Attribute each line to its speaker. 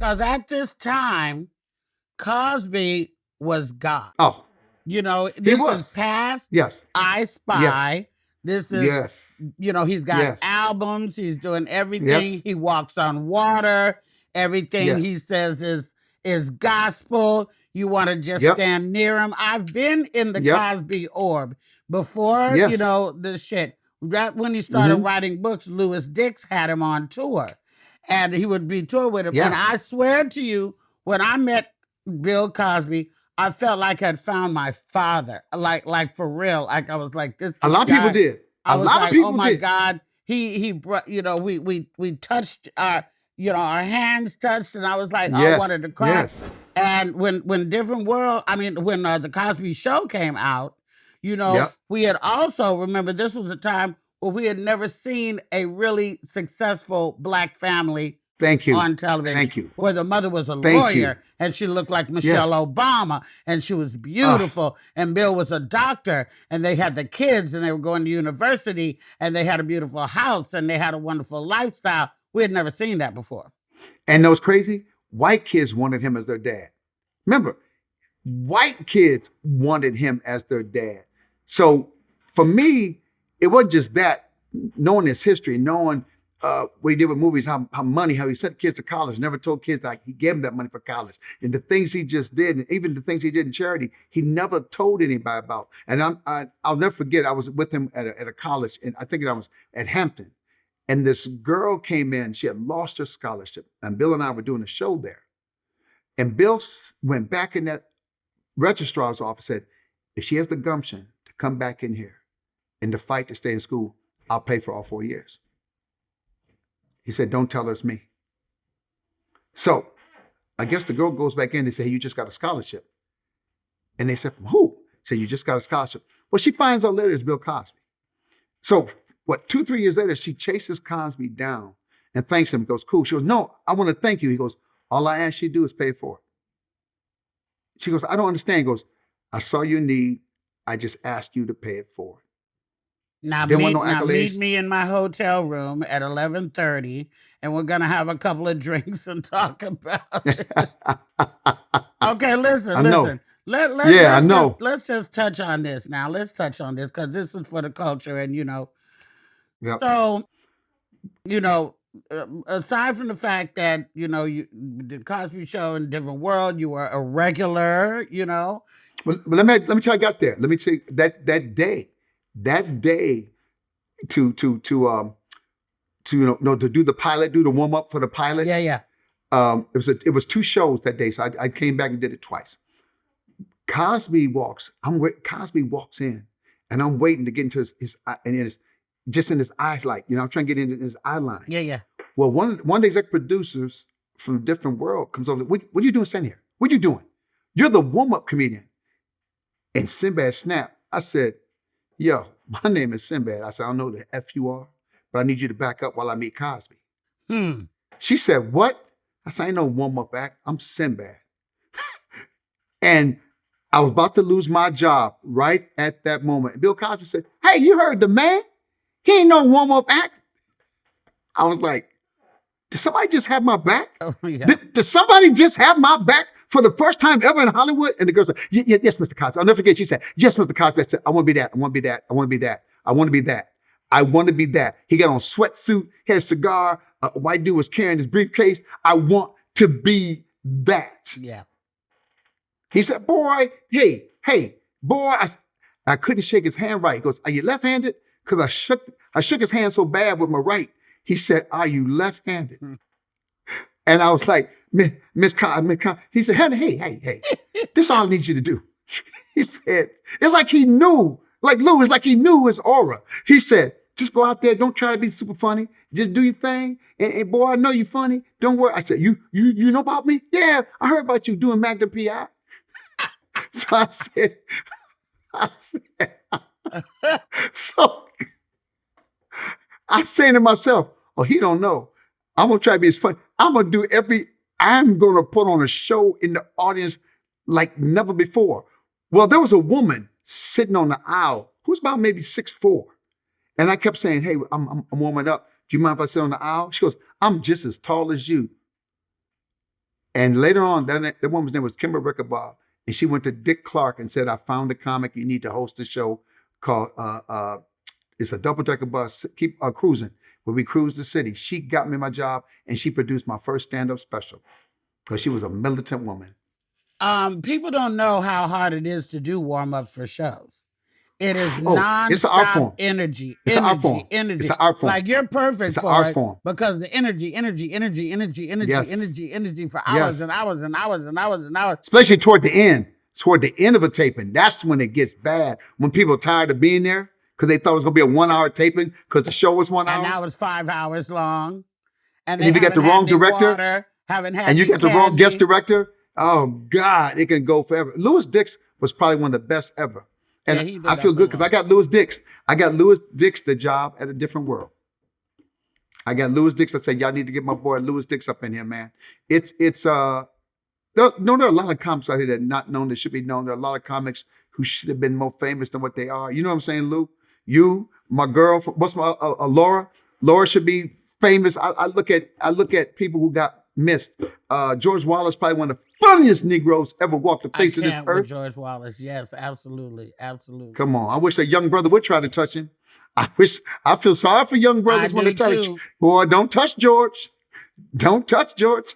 Speaker 1: Because at this time, Cosby was God.
Speaker 2: Oh, he
Speaker 1: This is
Speaker 2: was.
Speaker 1: past
Speaker 2: Yes.
Speaker 1: I
Speaker 2: Yes.
Speaker 1: Spy. This is,
Speaker 2: Yes.
Speaker 1: he's got
Speaker 2: Yes.
Speaker 1: albums. He's doing everything.
Speaker 2: Yes.
Speaker 1: He walks on water. Everything
Speaker 2: Yes.
Speaker 1: he says is gospel. You want to just
Speaker 2: Yep.
Speaker 1: stand near him. I've been in the
Speaker 2: Yep.
Speaker 1: Cosby orb before,
Speaker 2: Yes.
Speaker 1: the shit. Right when he started
Speaker 2: Mm-hmm.
Speaker 1: writing books, Lewis Dix had him on tour. And he would be tour with him. And
Speaker 2: Yeah.
Speaker 1: I swear to you, when I met Bill Cosby, I felt like I'd found my father, like for real. Like I was like, this
Speaker 2: A lot of people
Speaker 1: guy.
Speaker 2: did.
Speaker 1: I
Speaker 2: A
Speaker 1: was
Speaker 2: lot of
Speaker 1: like, oh
Speaker 2: people
Speaker 1: my
Speaker 2: did.
Speaker 1: God. He brought, we touched our, our hands touched, and I was like, oh, I wanted
Speaker 2: Yes.
Speaker 1: to cry.
Speaker 2: Yes.
Speaker 1: And when Different World, when the Cosby Show came out,
Speaker 2: Yep.
Speaker 1: we had also, remember, this was a time where we had never seen a really successful black family
Speaker 2: Thank you.
Speaker 1: on television,
Speaker 2: Thank you.
Speaker 1: where the mother was a
Speaker 2: Thank you.
Speaker 1: lawyer and she looked like Michelle
Speaker 2: Yes.
Speaker 1: Obama and she was beautiful, and Bill was a doctor, and they had the kids and they were going to university and they had a beautiful house and they had a wonderful lifestyle. We had never seen that before.
Speaker 2: And those crazy white kids wanted him as their dad. Remember, white kids wanted him as their dad. So for me, it wasn't just that, knowing his history, knowing what he did with movies, how he sent kids to college, never told kids that he gave them that money for college. And the things he just did, and even the things he did in charity, he never told anybody about. And I'll never forget, I was with him at a college, and I think I was at Hampton. And this girl came in, she had lost her scholarship. And Bill and I were doing a show there. And Bill went back in that registrar's office, said, if she has the gumption to come back in here and to fight to stay in school, I'll pay for all 4 years. He said, don't tell her it's me. So I guess the girl goes back in. They say, hey, you just got a scholarship. And they said, who? He said, you just got a scholarship. Well, she finds out later it's Bill Cosby. So 2-3 years later, she chases Cosby down and thanks him. He goes, cool. She goes, no, I want to thank you. He goes, all I ask you to do is pay for it. She goes, I don't understand. He goes, I saw your need. I just asked you to pay it forward.
Speaker 1: Now meet me in my hotel room at 11:30, and we're gonna have a couple of drinks and talk about it. Okay, listen.
Speaker 2: I know.
Speaker 1: I know. Let's just touch on this now. Let's touch on this because this is for the culture, and
Speaker 2: Yep.
Speaker 1: So, aside from the fact that you the Cosby Show and Different World, you were a regular.
Speaker 2: Well, let me tell you, I got there. Let me tell you that day to do the pilot, do the warm up for the pilot.
Speaker 1: Yeah.
Speaker 2: It was 2 shows that day, so I came back and did it twice. Cosby walks in, and I'm waiting to get into his and it's just in his eyes, like I'm trying to get into his eye line.
Speaker 1: Yeah.
Speaker 2: Well, one of the executive producers from a different world comes over. What are you doing standing here? What are you doing? You're the warm up comedian. And Sinbad snapped. I said, yo, my name is Sinbad. I said, I don't know who the F you are, but I need you to back up while I meet Cosby. She said, what? I said, I ain't no warm-up act. I'm Sinbad. And I was about to lose my job right at that moment. Bill Cosby said, hey, you heard the man? He ain't no warm-up act. I was like, did somebody just have my back?
Speaker 1: Oh, yeah.
Speaker 2: Did somebody just have my back for the first time ever in Hollywood? And the girl said, yes, Mr. Cosby. I'll never forget. She said, yes, Mr. Cosby. I said, I want to be that. I want to be that. I want to be that. I want to be that. I want to be that. He got on sweatsuit, had a cigar. A white dude was carrying his briefcase. I want to be that.
Speaker 1: Yeah.
Speaker 2: He said, boy, hey, boy. I couldn't shake his hand right. He goes, are you left-handed? Because I shook his hand so bad with my right. He said, are you left-handed? And I was like, Miss Cosby. He said, hey, this is all I need you to do. He said, it's like he knew, like Lou, it's like he knew his aura. He said, just go out there. Don't try to be super funny. Just do your thing. And boy, I know you're funny. Don't worry. I said, you know about me? Yeah, I heard about you doing Magnum PI. So I said, so I'm saying to myself, oh, he don't know. I'm going to try to be as funny. I'm going to put on a show in the audience like never before. Well, there was a woman sitting on the aisle who's about maybe 6'4". And I kept saying, hey, I'm warming up. Do you mind if I sit on the aisle? She goes, I'm just as tall as you. And later on, that woman's name was Kimber Rickabaugh, and she went to Dick Clark and said, "I found a comic. You need to host a show called it's a double-decker bus. Keep cruising, where we cruise the city." She got me my job, and she produced my first stand-up special because she was a militant woman.
Speaker 1: People don't know how hard it is to do warm-ups for shows. It is
Speaker 2: It's an art form.
Speaker 1: non-stop energy.
Speaker 2: It's an art form.
Speaker 1: Energy.
Speaker 2: It's an art form.
Speaker 1: Like you're perfect
Speaker 2: It's an
Speaker 1: for
Speaker 2: art
Speaker 1: it
Speaker 2: form.
Speaker 1: because the energy
Speaker 2: Yes.
Speaker 1: energy for hours
Speaker 2: Yes.
Speaker 1: and hours and hours and hours and hours.
Speaker 2: Especially toward the end. Toward the end of a taping, that's when it gets bad. When people are tired of being there because they thought it was going to be a 1 hour taping because the show was 1 hour.
Speaker 1: And now it's 5 hours long.
Speaker 2: And if you got the wrong director,
Speaker 1: and
Speaker 2: you got the wrong guest director, oh God, it can go forever. Louis Dix was probably one of the best ever. And
Speaker 1: he did
Speaker 2: I feel
Speaker 1: that
Speaker 2: good
Speaker 1: so
Speaker 2: because I got Louis Dix. I got Louis Dix the job at A Different World. I got Louis Dix. I said, y'all need to get my boy Louis Dix up in here, man. There are a lot of comics out here that are not known that should be known. There are a lot of comics who should have been more famous than what they are. You know what I'm saying, Lou? You, my girl, Laura? Laura should be famous. I look at people who got missed. George Wallace, probably one of the funniest Negroes ever walked the face of this earth.
Speaker 1: George Wallace, yes, absolutely.
Speaker 2: Come on, I wish a young brother would try to touch him. I feel sorry for young brothers when they touch. Boy, don't touch George. Don't touch George.